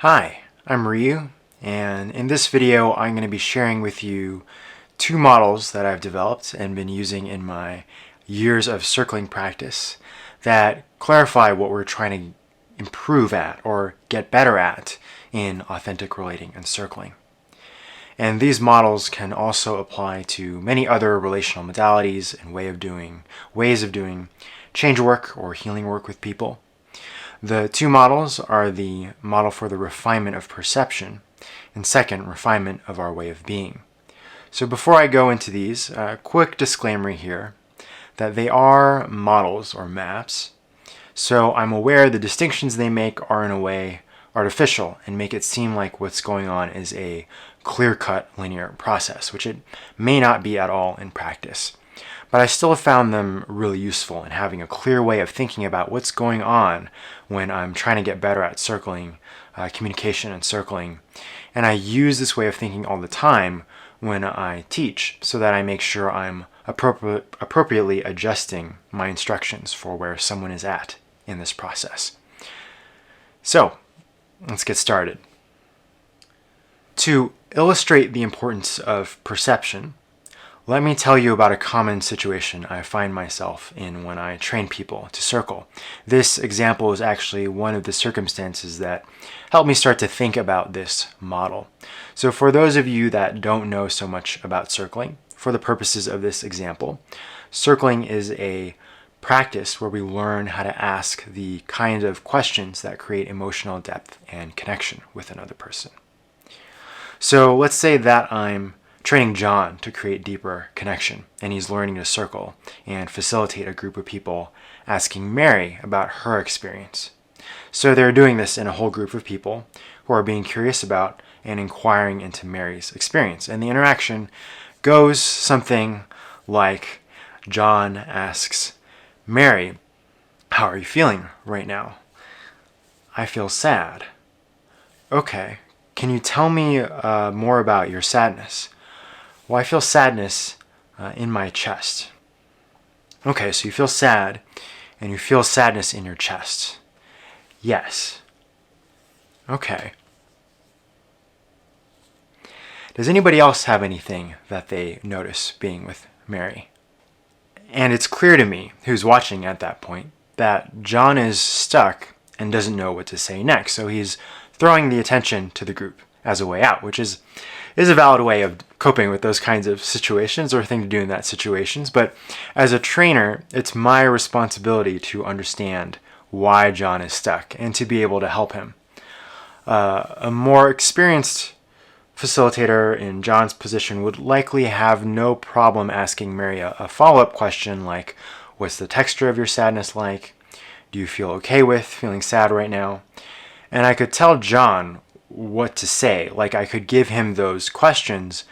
Hi, I'm Ryu, and in this video I'm going to be sharing with you two models that I've developed and been using in my years of circling practice that clarify what we're trying to improve at or get better at in authentic relating and circling. And these models can also apply to many other relational modalities and ways of doing change work or healing work with people. The two models are the model for the refinement of perception, and second, refinement of our way of being. So before I go into these, a quick disclaimer here that they are models or maps, so I'm aware the distinctions they make are in a way artificial and make it seem like what's going on is a clear-cut linear process, which it may not be at all in practice. But I still have found them really useful in having a clear way of thinking about what's going on when I'm trying to get better at circling, communication and circling. And I use this way of thinking all the time when I teach so that I make sure I'm appropriately adjusting my instructions for where someone is at in this process. So, let's get started. To illustrate the importance of perception, let me tell you about a common situation I find myself in when I train people to circle. This example is actually one of the circumstances that helped me start to think about this model. So for those of you that don't know so much about circling, for the purposes of this example, circling is a practice where we learn how to ask the kind of questions that create emotional depth and connection with another person. So let's say that I'm training John to create deeper connection, and he's learning to circle and facilitate a group of people asking Mary about her experience. So they're doing this in a whole group of people who are being curious about and inquiring into Mary's experience. And the interaction goes something like John asks Mary, "How are you feeling right now?" "I feel sad." "Okay, can you tell me more about your sadness?" "Well, I feel sadness in my chest." "Okay, so you feel sad, and you feel sadness in your chest." "Yes." "Okay. Does anybody else have anything that they notice being with Mary?" And it's clear to me, who's watching at that point, that John is stuck and doesn't know what to say next, so he's throwing the attention to the group as a way out, which is a valid way of coping with those kinds of situations or thing to do in that situations. But as a trainer, it's my responsibility to understand why John is stuck and to be able to help him. A more experienced facilitator in John's position would likely have no problem asking Mary a follow-up question like, "What's the texture of your sadness like? Do you feel okay with feeling sad right now?" And I could tell John what to say, like I could give him those questions,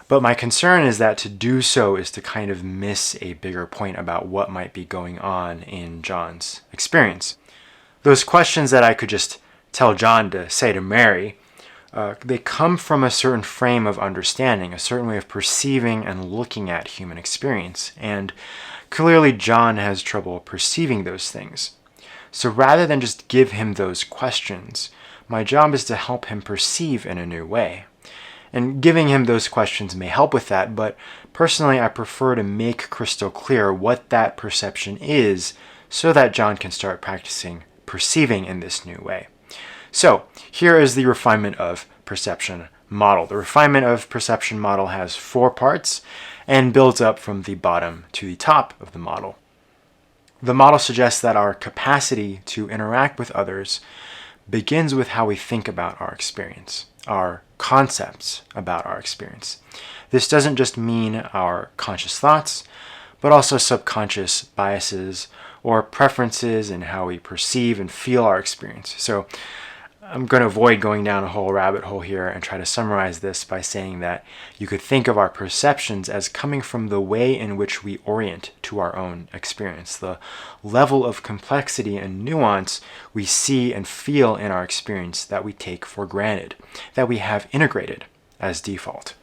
but my concern is that to do so is to kind of miss a bigger point about what might be going on in John's experience. Those questions that I could just tell John to say to Mary, they come from a certain frame of understanding, a certain way of perceiving and looking at human experience, and clearly John has trouble perceiving those things. So rather than just give him those questions, my job is to help him perceive in a new way. And giving him those questions may help with that, but personally I prefer to make crystal clear what that perception is so that John can start practicing perceiving in this new way. So here is the refinement of perception model. The refinement of perception model has 4 parts and builds up from the bottom to the top of the model. The model suggests that our capacity to interact with others begins with how we think about our experience, our concepts about our experience. This doesn't just mean our conscious thoughts, but also subconscious biases or preferences in how we perceive and feel our experience. So I'm going to avoid going down a whole rabbit hole here and try to summarize this by saying that you could think of our perceptions as coming from the way in which we orient to our own experience, the level of complexity and nuance we see and feel in our experience that we take for granted, that we have integrated as default.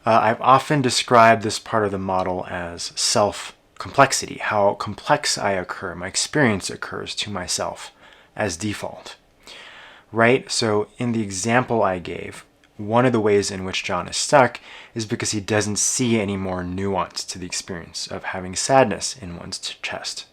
I've often described this part of the model as self-complexity, how complex I occur, my experience occurs to myself as default. right? So in the example I gave, one of the ways in which John is stuck is because he doesn't see any more nuance to the experience of having sadness in one's chest.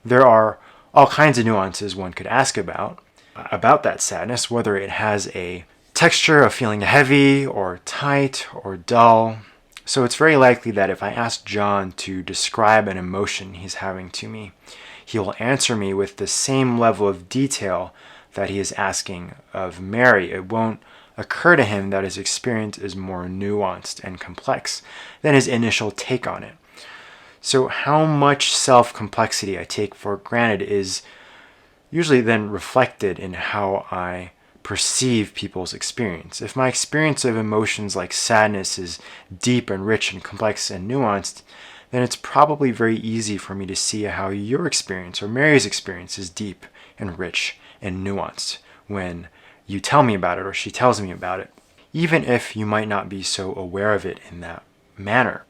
There are all kinds of nuances one could ask about that sadness, whether it has a texture of feeling heavy or tight or dull. So it's very likely that if I ask John to describe an emotion he's having to me, he will answer me with the same level of detail that he is asking of Mary. It won't occur to him that his experience is more nuanced and complex than his initial take on it. So how much self-complexity I take for granted is usually then reflected in how I perceive people's experience. If my experience of emotions like sadness is deep and rich and complex and nuanced, then it's probably very easy for me to see how your experience or Mary's experience is deep and rich and nuanced when you tell me about it or she tells me about it, even if you might not be so aware of it in that manner.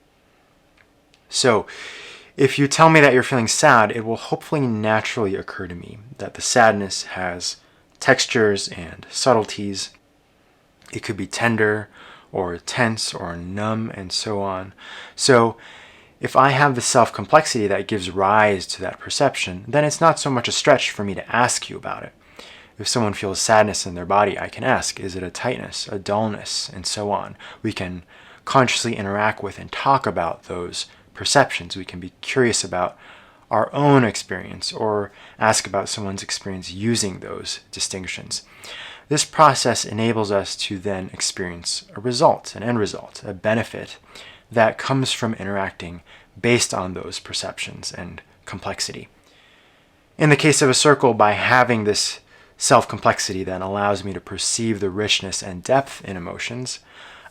So, if you tell me that you're feeling sad, it will hopefully naturally occur to me that the sadness has textures and subtleties. It could be tender or tense or numb and so on. So, if I have the self-complexity that gives rise to that perception, then it's not so much a stretch for me to ask you about it. If someone feels sadness in their body, I can ask, is it a tightness, a dullness, and so on. We can consciously interact with and talk about those perceptions. We can be curious about our own experience or ask about someone's experience using those distinctions. This process enables us to then experience a result, an end result, a benefit that comes from interacting based on those perceptions and complexity. In the case of a circle, by having this self-complexity then allows me to perceive the richness and depth in emotions,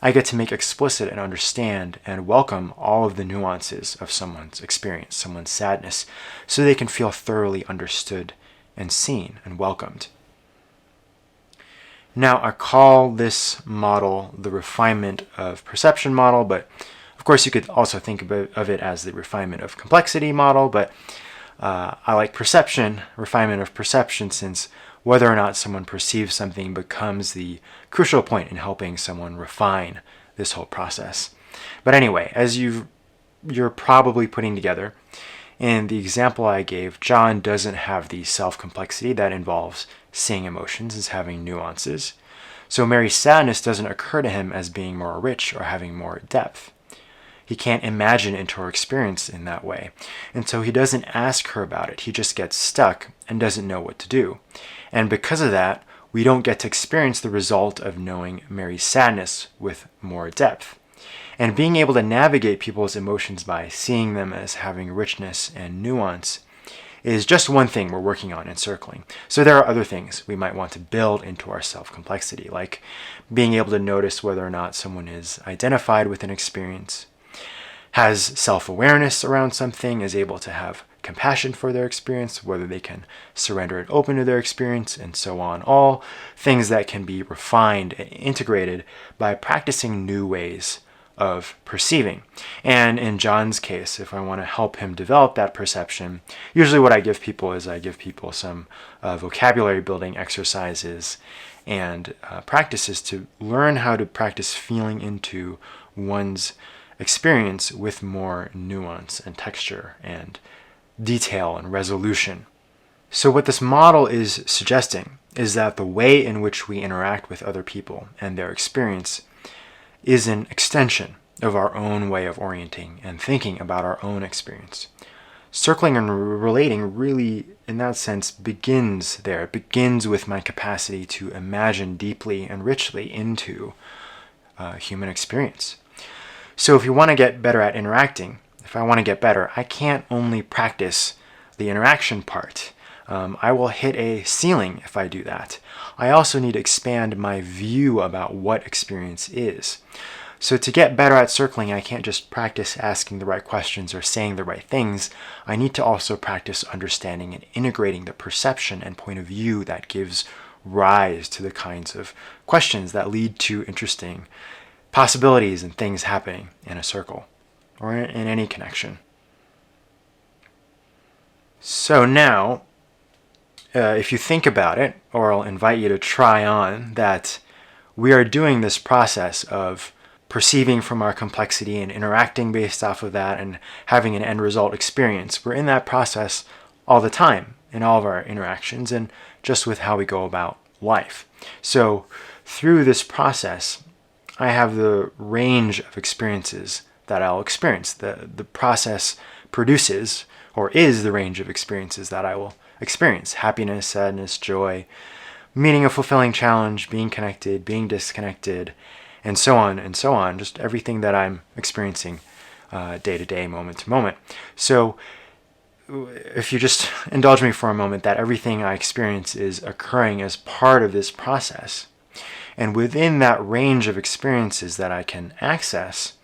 I get to make explicit and understand and welcome all of the nuances of someone's experience, someone's sadness, so they can feel thoroughly understood and seen and welcomed. Now, I call this model the refinement of perception model, but of course you could also think of it as the refinement of complexity model, but I like perception, refinement of perception, since whether or not someone perceives something becomes the crucial point in helping someone refine this whole process. But anyway, as you're probably putting together, in the example I gave, John doesn't have the self-complexity that involves seeing emotions as having nuances. So Mary's sadness doesn't occur to him as being more rich or having more depth. He can't imagine into her experience in that way. And so he doesn't ask her about it. He just gets stuck and doesn't know what to do. And because of that, we don't get to experience the result of knowing Mary's sadness with more depth. And being able to navigate people's emotions by seeing them as having richness and nuance is just one thing we're working on in circling. So there are other things we might want to build into our self-complexity, like being able to notice whether or not someone is identified with an experience, has self-awareness around something, is able to have compassion for their experience, whether they can surrender and open to their experience, and so on. All things that can be refined and integrated by practicing new ways of perceiving. And in John's case, if I want to help him develop that perception, usually what I give people is I give people some vocabulary building exercises and practices to learn how to practice feeling into one's experience with more nuance and texture and detail and resolution. So what this model is suggesting is that the way in which we interact with other people and their experience is an extension of our own way of orienting and thinking about our own experience. Circling and relating really, in that sense, begins there. It begins with my capacity to imagine deeply and richly into human experience. So if you want to get better at interacting, if I want to get better, I can't only practice the interaction part. I will hit a ceiling if I do that. I also need to expand my view about what experience is. So to get better at circling, I can't just practice asking the right questions or saying the right things. I need to also practice understanding and integrating the perception and point of view that gives rise to the kinds of questions that lead to interesting possibilities and things happening in a circle or in any connection. So now, if you think about it, or I'll invite you to try on that we are doing this process of perceiving from our complexity and interacting based off of that and having an end result experience. We're in that process all the time in all of our interactions and just with how we go about life. So through this process, I have the range of experiences that I'll experience. The process produces or is the range of experiences that I will experience: happiness, sadness, joy, meeting a fulfilling challenge, being connected, being disconnected, and so on, just everything that I'm experiencing day to day, moment to moment. So if you just indulge me for a moment, that everything I experience is occurring as part of this process. And within that range of experiences that I can access,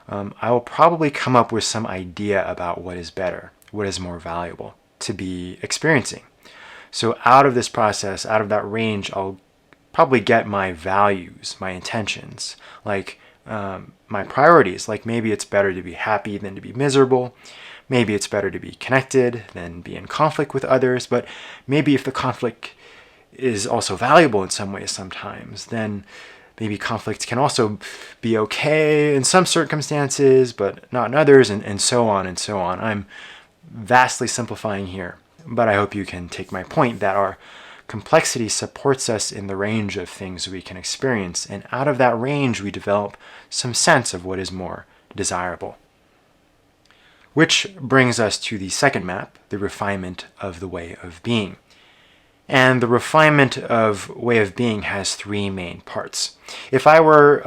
I will probably come up with some idea about what is better, what is more valuable to be experiencing. So out of this process, out of that range, I'll probably get my values, my intentions, like my priorities. Like maybe it's better to be happy than to be miserable. Maybe it's better to be connected than be in conflict with others. But maybe if the conflict is also valuable in some ways sometimes, then maybe conflict can also be okay in some circumstances, but not in others, and so on and so on. I'm vastly simplifying here, but I hope you can take my point that our complexity supports us in the range of things we can experience, and out of that range we develop some sense of what is more desirable. Which brings us to the second map, the refinement of the way of being. And the refinement of way of being has three main parts. If I were,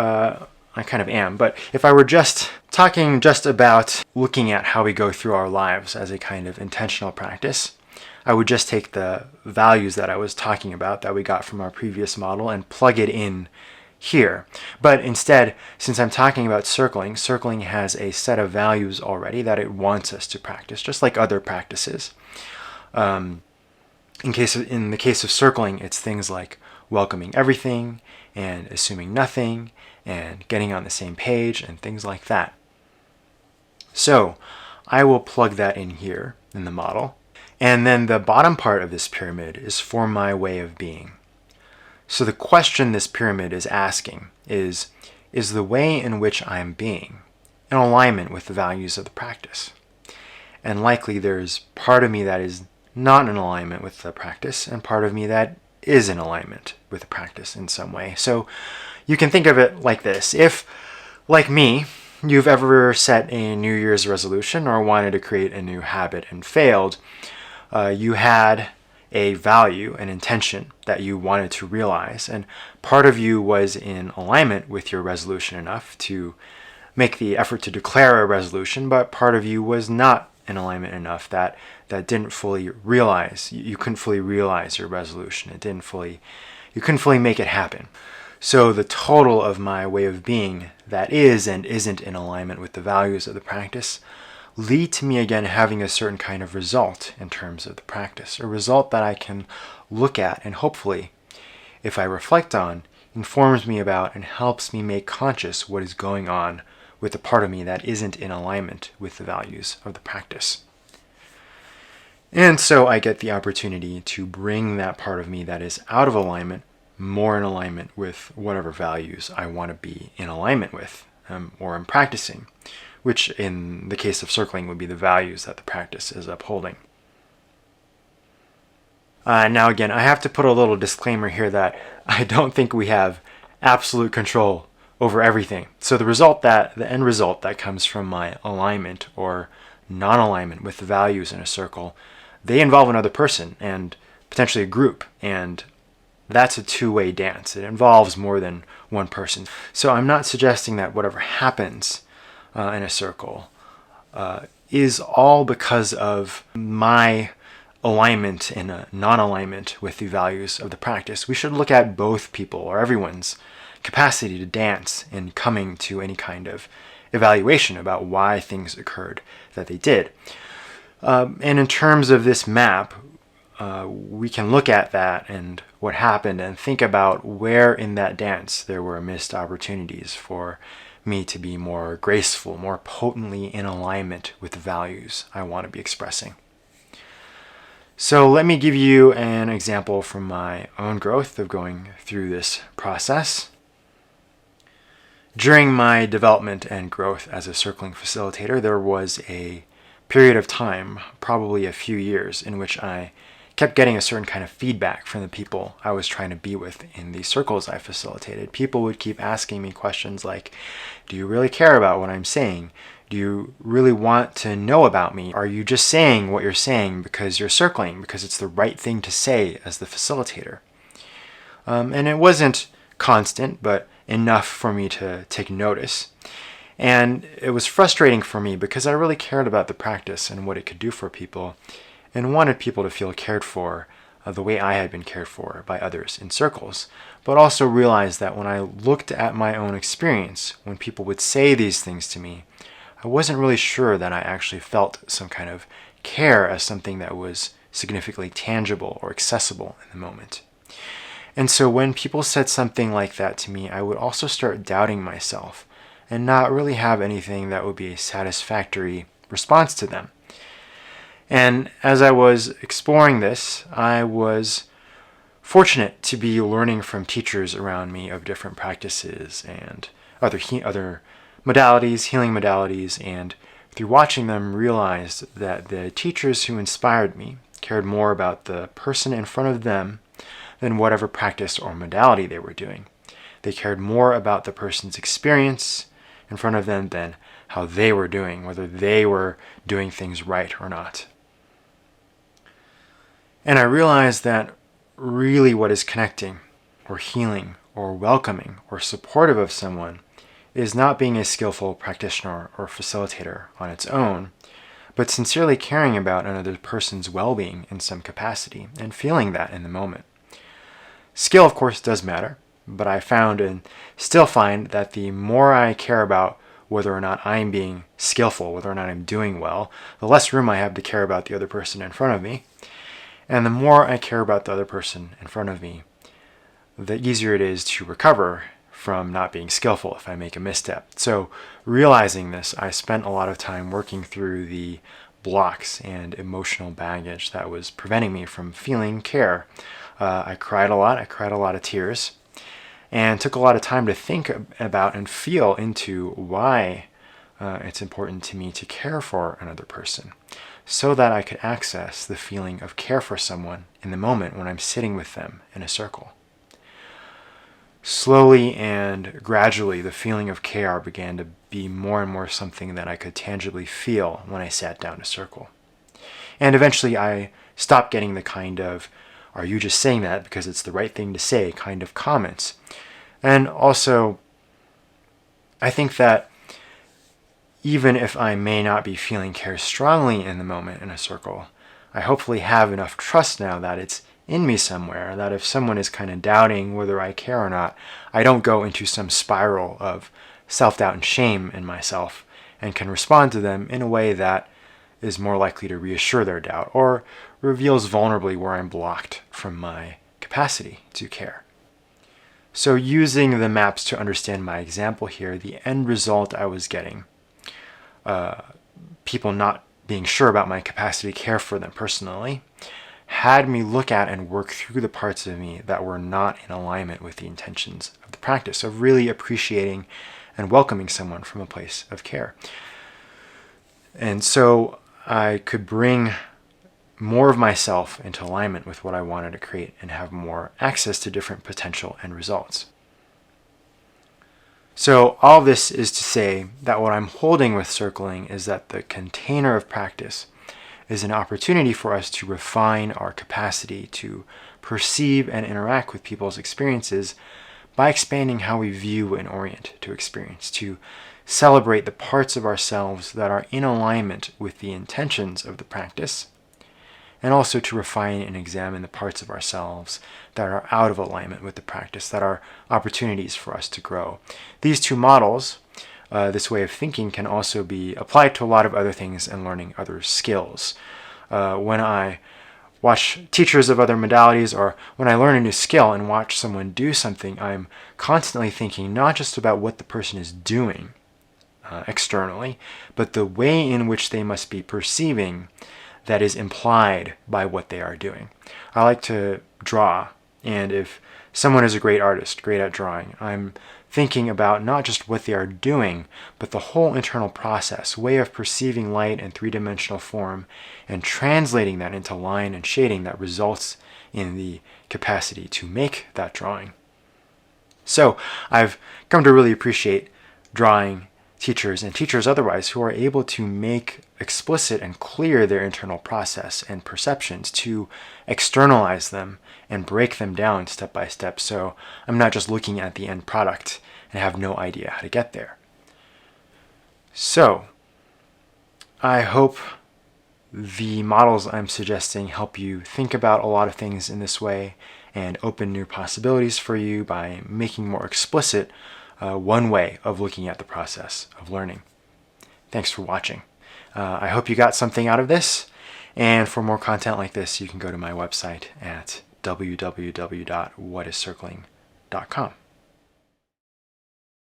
I kind of am, but if I were just talking just about looking at how we go through our lives as a kind of intentional practice, I would just take the values that I was talking about that we got from our previous model and plug it in here. But instead, since I'm talking about circling has a set of values already that it wants us to practice, just like other practices. In the case of circling, it's things like welcoming everything and assuming nothing and getting on the same page and things like that. So I will plug that in here in the model. And then the bottom part of this pyramid is for my way of being. So the question this pyramid is asking is the way in which I am being in alignment with the values of the practice? And likely there's part of me that is not in alignment with the practice and part of me that is in alignment with the practice in some way. So you can think of it like this. If, like me, you've ever set a New Year's resolution or wanted to create a new habit and failed, you had a value, an intention that you wanted to realize, and part of you was in alignment with your resolution enough to make the effort to declare a resolution, but part of you was not in alignment enough that didn't fully realize, you couldn't fully realize your resolution. You couldn't fully make it happen. So the total of my way of being that is and isn't in alignment with the values of the practice lead to me again having a certain kind of result in terms of the practice, a result that I can look at and hopefully, if I reflect on, informs me about and helps me make conscious what is going on with the part of me that isn't in alignment with the values of the practice. And so I get the opportunity to bring that part of me that is out of alignment more in alignment with whatever values I want to be in alignment with or I'm practicing, which in the case of circling would be the values that the practice is upholding. Now again, I have to put a little disclaimer here that I don't think we have absolute control over everything. So the end result that comes from my alignment or non-alignment with the values in a circle, they involve another person and potentially a group, and that's a two-way dance. It involves more than one person. So I'm not suggesting that whatever happens in a circle is all because of my alignment and a non-alignment with the values of the practice. We should look at both people or everyone's capacity to dance in coming to any kind of evaluation about why things occurred that they did. And in terms of this map, we can look at that and what happened and think about where in that dance there were missed opportunities for me to be more graceful, more potently in alignment with the values I want to be expressing. So let me give you an example from my own growth of going through this process. During my development and growth as a circling facilitator, there was a period of time, probably a few years, in which I kept getting a certain kind of feedback from the people I was trying to be with in the circles I facilitated. People would keep asking me questions like, do you really care about what I'm saying? Do you really want to know about me? Are you just saying what you're saying because you're circling, because it's the right thing to say as the facilitator? And it wasn't constant, but enough for me to take notice. And it was frustrating for me because I really cared about the practice and what it could do for people, and wanted people to feel cared for the way I had been cared for by others in circles, but also realized that when I looked at my own experience, when people would say these things to me, I wasn't really sure that I actually felt some kind of care as something that was significantly tangible or accessible in the moment. And so when people said something like that to me, I would also start doubting myself and not really have anything that would be a satisfactory response to them. And as I was exploring this, I was fortunate to be learning from teachers around me of different practices and other modalities, healing modalities, and through watching them realized that the teachers who inspired me cared more about the person in front of them than whatever practice or modality they were doing. They cared more about the person's experience in front of them than how they were doing, whether they were doing things right or not. And I realized that really what is connecting or healing or welcoming or supportive of someone is not being a skillful practitioner or facilitator on its own, but sincerely caring about another person's well-being in some capacity and feeling that in the moment. Skill, of course, does matter, but I found and still find that the more I care about whether or not I'm being skillful, whether or not I'm doing well, the less room I have to care about the other person in front of me. And the more I care about the other person in front of me, the easier it is to recover from not being skillful if I make a misstep. So realizing this, I spent a lot of time working through the blocks and emotional baggage that was preventing me from feeling care. I cried a lot of tears, and took a lot of time to think about and feel into why it's important to me to care for another person, so that I could access the feeling of care for someone in the moment when I'm sitting with them in a circle. Slowly and gradually, the feeling of care began to be more and more something that I could tangibly feel when I sat down to circle. And eventually I stopped getting the kind of, are you just saying that because it's the right thing to say kind of comments. And also, I think that even if I may not be feeling care strongly in the moment in a circle, I hopefully have enough trust now that it's in me somewhere, that if someone is kind of doubting whether I care or not, I don't go into some spiral of self-doubt and shame in myself, and can respond to them in a way that is more likely to reassure their doubt or reveals vulnerably where I'm blocked from my capacity to care. So using the maps to understand my example here, the end result I was getting, people not being sure about my capacity to care for them personally, had me look at and work through the parts of me that were not in alignment with the intentions of the practice, of really appreciating and welcoming someone from a place of care. And so I could bring more of myself into alignment with what I wanted to create and have more access to different potential end results. So all this is to say that what I'm holding with circling is that the container of practice is an opportunity for us to refine our capacity to perceive and interact with people's experiences by expanding how we view and orient to experience, to celebrate the parts of ourselves that are in alignment with the intentions of the practice, and also to refine and examine the parts of ourselves that are out of alignment with the practice, that are opportunities for us to grow. These two models, this way of thinking, can also be applied to a lot of other things and learning other skills. When I watch teachers of other modalities, or when I learn a new skill and watch someone do something, I'm constantly thinking not just about what the person is doing externally, but the way in which they must be perceiving that is implied by what they are doing. I like to draw, and if someone is a great artist, great at drawing, I'm thinking about not just what they are doing, but the whole internal process, way of perceiving light in three-dimensional form and translating that into line and shading that results in the capacity to make that drawing. So I've come to really appreciate drawing teachers and teachers otherwise who are able to make explicit and clear their internal process and perceptions, to externalize them and break them down step by step, so I'm not just looking at the end product and have no idea how to get there. So I hope the models I'm suggesting help you think about a lot of things in this way and open new possibilities for you by making more explicit one way of looking at the process of learning. Thanks for watching. I hope you got something out of this, and for more content like this, you can go to my website at www.whatiscircling.com.